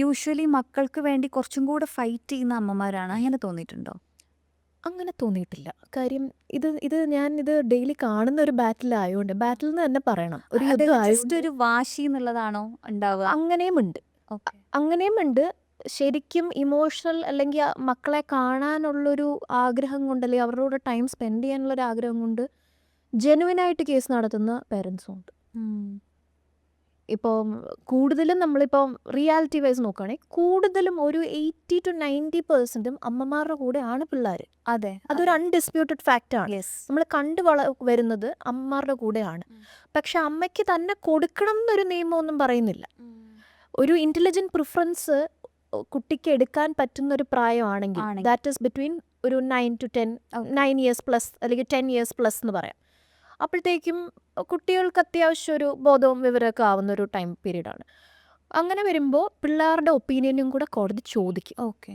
Usually മക്കൾക്ക് വേണ്ടി കുറച്ചും കൂടെ ഫൈറ്റ് ചെയ്യുന്ന അമ്മമാരാണ്. അങ്ങനെ തോന്നിയിട്ടുണ്ടോ? അങ്ങനെ തോന്നിയിട്ടില്ല. കാര്യം ഇത് ഡെയിലി കാണുന്ന ഒരു ബാറ്റിൽ ആയോണ്ട് ബാറ്റിൽ എന്ന് തന്നെ പറയണം. ഒരു യുദ്ധം അതായത് ജസ്റ്റ് ആയോണ്ട് ഒരു വാശി എന്നുള്ളതാണോ ഉണ്ടാവുക? അങ്ങനെയുമുണ്ട്. ഓക്കെ. അങ്ങനെയുമുണ്ട്. ശരിക്കും ഇമോഷണൽ അല്ലെങ്കിൽ മക്കളെ കാണാനുള്ളൊരു ആഗ്രഹം കൊണ്ട് അല്ലെങ്കിൽ അവരുടെ കൂടെ ടൈം സ്പെൻഡ് ചെയ്യാനുള്ള ഒരു ആഗ്രഹം കൊണ്ട് ജെനുവിനായിട്ട് കേസ് നടത്തുന്ന പേരൻസും ഉണ്ട്. ഇപ്പം കൂടുതലും നമ്മളിപ്പം റിയാലിറ്റി വൈസ് നോക്കുകയാണെങ്കിൽ കൂടുതലും ഒരു 80-90% അമ്മമാരുടെ കൂടെയാണ് പിള്ളേർ. അതെ. അതൊരു അൺഡിസ്പ്യൂട്ടഡ് ഫാക്റ്റാണ്. യെസ്. നമ്മൾ വരുന്നത് അമ്മമാരുടെ കൂടെയാണ്. പക്ഷെ അമ്മയ്ക്ക് തന്നെ കൊടുക്കണം എന്നൊരു നിയമമൊന്നും പറയുന്നില്ല. ഒരു ഇൻ്റലിജൻറ്റ് പ്രിഫറൻസ് കുട്ടിക്ക് എടുക്കാൻ പറ്റുന്ന ഒരു പ്രായമാണെങ്കിൽ ദാറ്റ് ഈസ് ബിറ്റ്വീൻ ഒരു 9 ഇയേഴ്സ് പ്ലസ് അല്ലെങ്കിൽ 10 ഇയേഴ്സ് പ്ലസ് എന്ന് പറയാം. അപ്പോഴത്തേക്കും കുട്ടികൾക്ക് അത്യാവശ്യം ഒരു ബോധവും വിവരമൊക്കെ ആവുന്ന ഒരു ടൈം പീരീഡാണ്. അങ്ങനെ വരുമ്പോൾ പിള്ളേരുടെ ഒപ്പീനിയനും കൂടെ കോടതി ചോദിക്കും. ഓക്കെ.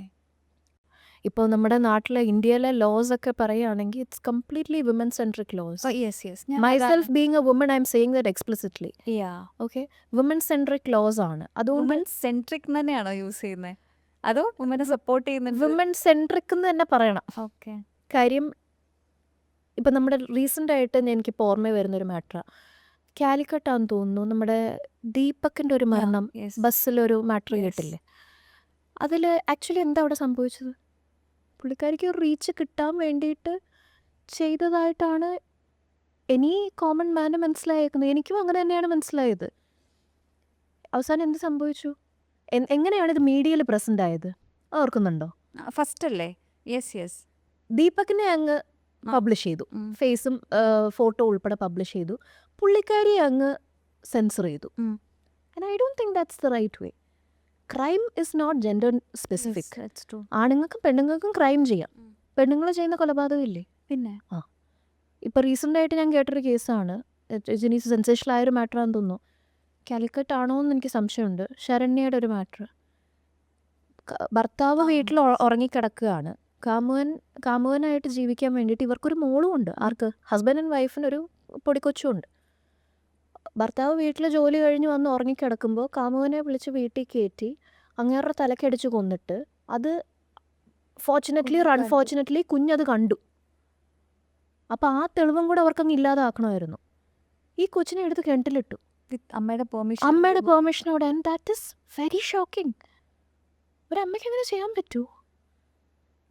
ഇപ്പോൾ നമ്മുടെ നാട്ടിലെ ഇന്ത്യയിലെ ലോസ് ഒക്കെ പറയുകയാണെങ്കിൽ it's completely women centric laws. Yes yes. Myself being a woman I am saying that explicitly. Woman okay, women centric laws ആണ്. അതുകൊണ്ട് സെൻട്രിക് തന്നെയാണോ യൂസ് ചെയ്യുന്നത്, അതോ വുമനെ സപ്പോർട്ട് ചെയ്യുന്നുണ്ട്? വിമൻ സെൻട്രിക് എന്ന് തന്നെ പറയണം. ഓക്കെ. കാര്യം ഇപ്പം നമ്മുടെ റീസെൻ്റ് ആയിട്ട് എനിക്കിപ്പോൾ ഓർമ്മ വരുന്നൊരു മാറ്ററാണ്. കാലിക്കട്ടാന്ന് തോന്നുന്നു, നമ്മുടെ ദീപക്കിൻ്റെ ഒരു മരണം ബസ്സിലൊരു മാറ്റർ കേട്ടില്ലേ? അതിൽ ആക്ച്വലി എന്താ അവിടെ സംഭവിച്ചത്? പുള്ളിക്കാരിക്ക് ഒരു റീച്ച് കിട്ടാൻ വേണ്ടിയിട്ട് ചെയ്തതായിട്ടാണ് എനി കോമൺ മാന് മനസ്സിലായേക്കുന്നത്. എനിക്കും അങ്ങനെ തന്നെയാണ് മനസ്സിലായത്. അവസാനം എന്ത് സംഭവിച്ചു? എങ്ങനെയാണ് ഇത് മീഡിയയിൽ പ്രസൻ്റ് ആയത് ഓർക്കുന്നുണ്ടോ? ഫസ്റ്റ് അല്ലേ? Yes yes. ദീപകിനെ അങ്ങ് പബ്ലിഷ് ചെയ്തു, ഫേസും ഫോട്ടോ ഉൾപ്പെടെ പബ്ലിഷ് ചെയ്തു. പുള്ളിക്കാരിയെ അങ്ങ് സെൻസർ ചെയ്തു. And I don't think that's the right way. Crime is not gender specific. ആണുങ്ങൾക്കും പെണ്ണുങ്ങൾക്കും ക്രൈം ചെയ്യാം. പെണ്ണുങ്ങൾ ചെയ്യുന്ന കൊലപാതകം ഇല്ലേ? പിന്നെ ഇപ്പോൾ റീസെൻ്റ് ആയിട്ട് ഞാൻ കേട്ടൊരു കേസാണ്, ഇതിന് സെൻസേഷണൽ ആയൊരു മാറ്ററാണെന്ന് തോന്നുന്നു. കാലിക്കറ്റ് ആണോ എന്ന് എനിക്ക് സംശയമുണ്ട്. ശരണ്യയുടെ ഒരു മാറ്റർ. ഭർത്താവ് വീട്ടിൽ ഉറങ്ങിക്കിടക്കുകയാണ്. കാമുകനായിട്ട് ജീവിക്കാൻ വേണ്ടിയിട്ട് ഇവർക്കൊരു മോളും ഉണ്ട്. ആർക്ക്? ഹസ്ബൻഡ് ആൻഡ് വൈഫിനൊരു പൊടിക്കൊച്ചും ഉണ്ട്. ഭർത്താവ് വീട്ടിൽ ജോലി കഴിഞ്ഞ് വന്ന് ഉറങ്ങിക്കിടക്കുമ്പോൾ കാമുകനെ വിളിച്ച് വീട്ടിൽ കയറ്റി അങ്ങേരുടെ തലക്കടിച്ച് കൊന്നിട്ട് അത് ഫോർച്ചുനേറ്റ്ലി ഓർ അൺഫോർച്ചുനേറ്റ്ലി കുഞ്ഞത് കണ്ടു. അപ്പോൾ ആ തെളിവും കൂടെ അവർക്കങ്ങ് ഇല്ലാതാക്കണമായിരുന്നു. ഈ കൊച്ചിനെ എടുത്ത് കിണറ്റിലിട്ടു അമ്മയുടെ പെർമിഷനോടെ. And that is very shocking. ഒരമ്മയ്ക്ക് അങ്ങനെ ചെയ്യാൻ പറ്റുമോ?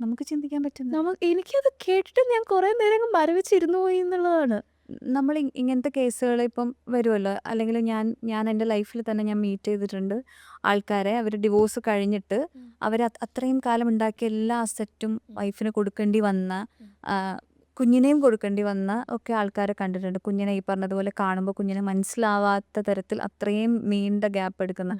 നമുക്ക് ചിന്തിക്കാൻ പറ്റുന്നു. എനിക്കത് കേട്ടിട്ട് ഞാൻ കുറേ നേരം മരവിച്ചിരുന്നു പോയി എന്നുള്ളതാണ്. നമ്മൾ ഇങ്ങനത്തെ കേസുകൾ ഇപ്പം വരുമല്ലോ, അല്ലെങ്കിൽ ഞാൻ എൻ്റെ ലൈഫിൽ തന്നെ ഞാൻ മീറ്റ് ചെയ്തിട്ടുണ്ട് ആൾക്കാരെ. അവർ ഡിവോഴ്സ് കഴിഞ്ഞിട്ട് അവർ അത്രയും കാലം ഉണ്ടാക്കിയ എല്ലാ അസറ്റും വൈഫിന് കൊടുക്കേണ്ടി വന്ന, കുഞ്ഞിനെയും കൊടുക്കേണ്ടി വന്ന ഒക്കെ ആൾക്കാരെ കണ്ടിട്ടുണ്ട്. കുഞ്ഞിനെ ഈ പറഞ്ഞതുപോലെ കാണുമ്പോൾ കുഞ്ഞിനെ മനസ്സിലാവാത്ത തരത്തിൽ അത്രയും നീണ്ട ഗ്യാപ്പ് എടുക്കുന്ന.